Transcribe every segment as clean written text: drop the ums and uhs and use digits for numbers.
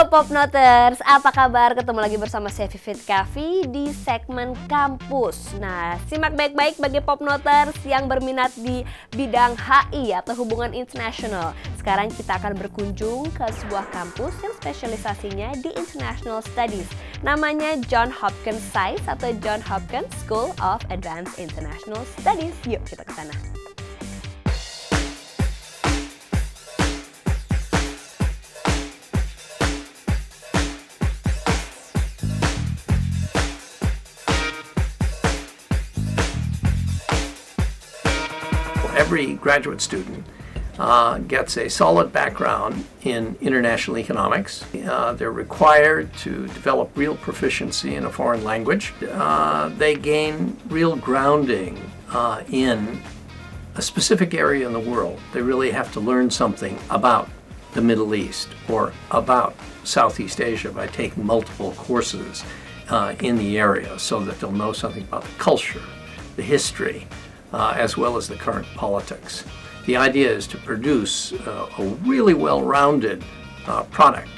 Halo Popnoters, apa kabar? Ketemu lagi bersama saya Vivit Kavi di segmen kampus. Nah, simak baik-baik bagi Popnoters yang berminat di bidang HI atau hubungan internasional. Sekarang kita akan berkunjung ke sebuah kampus yang spesialisasinya di International Studies. Namanya Johns Hopkins SAIS atau Johns Hopkins School of Advanced International Studies. Yuk kita ke sana. Every graduate student gets a solid background in international economics. They're required to develop real proficiency in a foreign language. They gain real grounding in a specific area in the world. They really have to learn something about the Middle East or about Southeast Asia by taking multiple courses in the area so that they'll know something about the culture, the history, as well as the current politics. The idea is to produce a really well-rounded product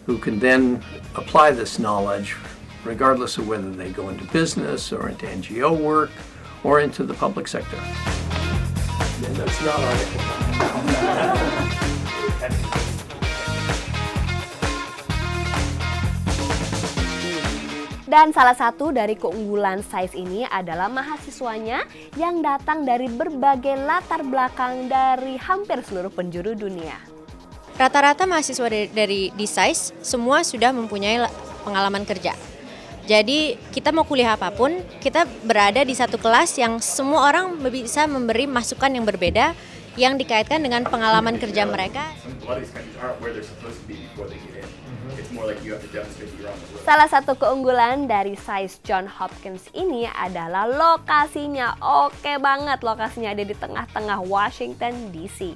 who can then apply this knowledge regardless of whether they go into business or into NGO work or into the public sector. And that's not our Dan salah satu dari keunggulan SAIS ini adalah mahasiswanya yang datang dari berbagai latar belakang dari hampir seluruh penjuru dunia. Rata-rata mahasiswa dari di SAIS semua sudah mempunyai pengalaman kerja. Jadi kita mau kuliah apapun, kita berada di satu kelas yang semua orang bisa memberi masukan yang berbeda yang dikaitkan dengan pengalaman kerja mereka. Salah satu keunggulan dari SAIS Johns Hopkins ini adalah lokasinya. Oke banget, lokasinya ada di tengah-tengah Washington DC.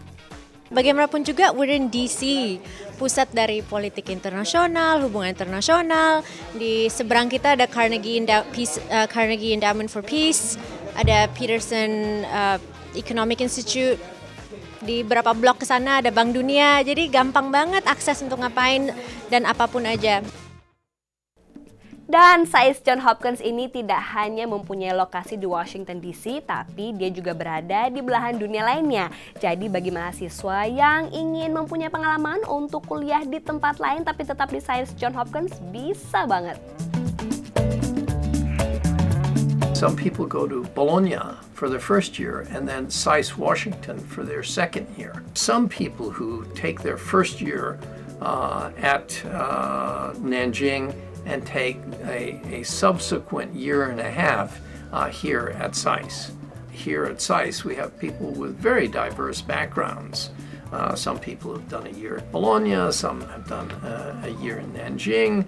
Bagaimanapun juga, we're in DC, pusat dari politik internasional, hubungan internasional. Di seberang kita ada Carnegie Endowment for Peace, ada Peterson Economic Institute. Di beberapa blok ke sana ada Bank Dunia, jadi gampang banget akses untuk ngapain dan apapun aja. Dan SAIS Johns Hopkins ini tidak hanya mempunyai lokasi di Washington DC, tapi dia juga berada di belahan dunia lainnya. Jadi bagi mahasiswa yang ingin mempunyai pengalaman untuk kuliah di tempat lain tapi tetap di SAIS Johns Hopkins, bisa banget. Some people go to Bologna for their first year and then SAIS Washington for their second year. Some people who take their first year at Nanjing and take a subsequent year and a half here at SAIS. Here at SAIS we have people with very diverse backgrounds. Some people have done a year at Bologna, some have done a year in Nanjing.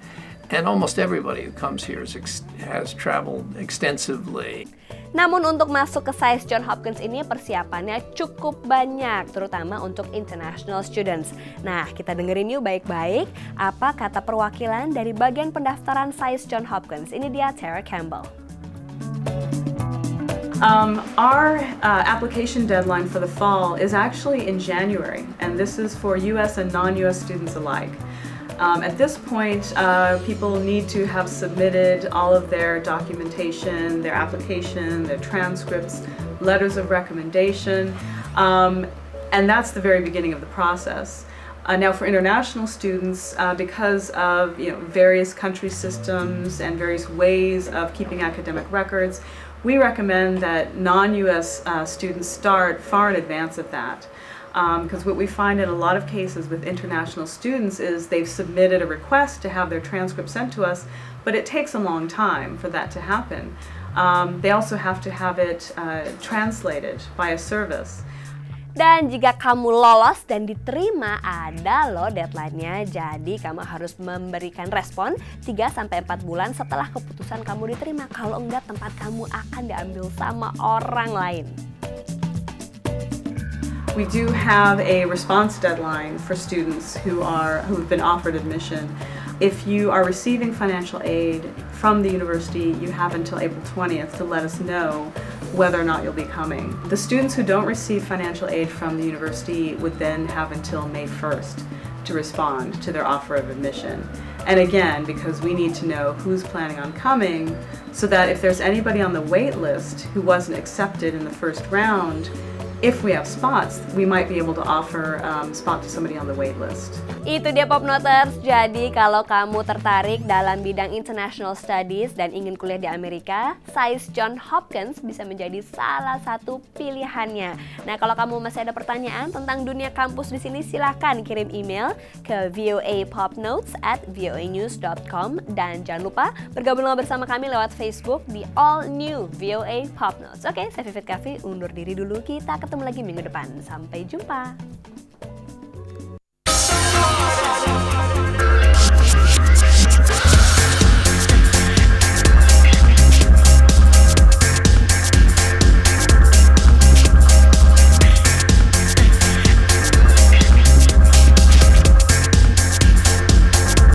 And almost everybody who comes here has traveled extensively. Namun untuk masuk ke SAIS Johns Hopkins ini persiapannya cukup banyak, terutama untuk international students. Nah, kita dengerin yuk baik-baik apa kata perwakilan dari bagian pendaftaran SAIS Johns Hopkins. Ini dia Tara Campbell. Our application deadline for the fall is actually in January, and this is for U.S. and non-U.S. students alike. At this point, people need to have submitted all of their documentation, their application, their transcripts, letters of recommendation, and that's the very beginning of the process. Now for international students, because of various country systems and various ways of keeping academic records, we recommend that non-US students start far in advance of that. Because what we find in a lot of cases with international students is they've submitted a request to have their transcript sent to us, but it takes a long time for that to happen. They also have to have it translated by a service. Dan jika kamu lolos dan diterima, ada loh deadline-nya. Jadi kamu harus memberikan respon 3-4 bulan setelah keputusan kamu diterima. Kalau enggak, tempat kamu akan diambil sama orang lain. We do have a response deadline for students who've been offered admission. If you are receiving financial aid from the university, you have until April 20th to let us know whether or not you'll be coming. The students who don't receive financial aid from the university would then have until May 1st to respond to their offer of admission. And again, because we need to know who's planning on coming, so that if there's anybody on the wait list who wasn't accepted in the first round, if we have spots, we might be able to offer spot to somebody on the wait list. Itu dia Popnoters. Jadi kalau kamu tertarik dalam bidang International Studies dan ingin kuliah di Amerika, SAIS Johns Hopkins bisa menjadi salah satu pilihannya. Nah, kalau kamu masih ada pertanyaan tentang dunia kampus di sini, silahkan kirim email ke voapopnotes@voanews.com dan jangan lupa bergabunglah bersama kami lewat Facebook di All New VOA Popnotes. Oke, saya Vivit Kaffi undur diri dulu. Kita ketemu lagi minggu depan. Sampai jumpa.